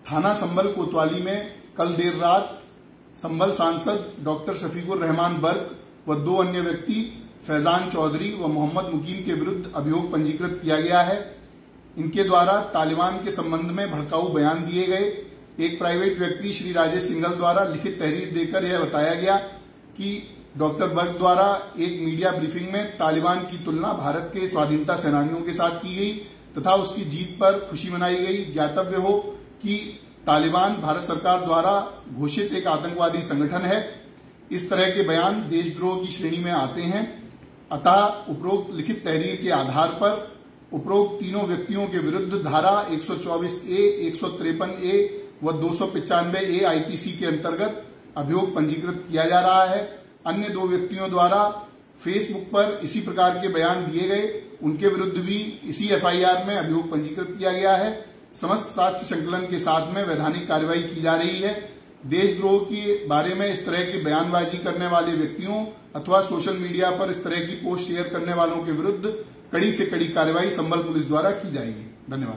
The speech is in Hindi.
थाना संभल कोतवाली में कल देर रात संभल सांसद डॉक्टर शफीकुर रहमान बर्क व 2 अन्य व्यक्ति फैजान चौधरी व मोहम्मद मुकीम के विरुद्ध अभियोग पंजीकृत किया गया है। इनके द्वारा तालिबान के संबंध में भड़काऊ बयान दिए गए। एक प्राइवेट व्यक्ति श्री राजेश सिंघल द्वारा लिखित तहरीर देकर यह बताया गया कि डॉक्टर बर्क द्वारा एक मीडिया ब्रीफिंग में तालिबान की तुलना भारत के स्वाधीनता सेनानियों के साथ की गई तथा उसकी जीत पर खुशी मनाई गई। ज्ञातव्य हो कि तालिबान भारत सरकार द्वारा घोषित एक आतंकवादी संगठन है। इस तरह के बयान देशद्रोह की श्रेणी में आते हैं। अतः उपरोक्त लिखित तहरीर के आधार पर उपरोक्त तीनों व्यक्तियों के विरुद्ध धारा 124A, 153A व 295A आईपीसी के अंतर्गत अभियोग पंजीकृत किया जा रहा है। अन्य 2 व्यक्तियों द्वारा फेसबुक पर इसी प्रकार के बयान दिए गए, उनके विरुद्ध भी इसी एफआईआर में अभियोग पंजीकृत किया गया है। समस्त साक्ष्य संकलन के साथ में वैधानिक कार्रवाई की जा रही है। देशद्रोह के बारे में इस तरह की बयानबाजी करने वाले व्यक्तियों अथवा सोशल मीडिया पर इस तरह की पोस्ट शेयर करने वालों के विरुद्ध कड़ी से कड़ी कार्रवाई संभल पुलिस द्वारा की जाएगी। धन्यवाद।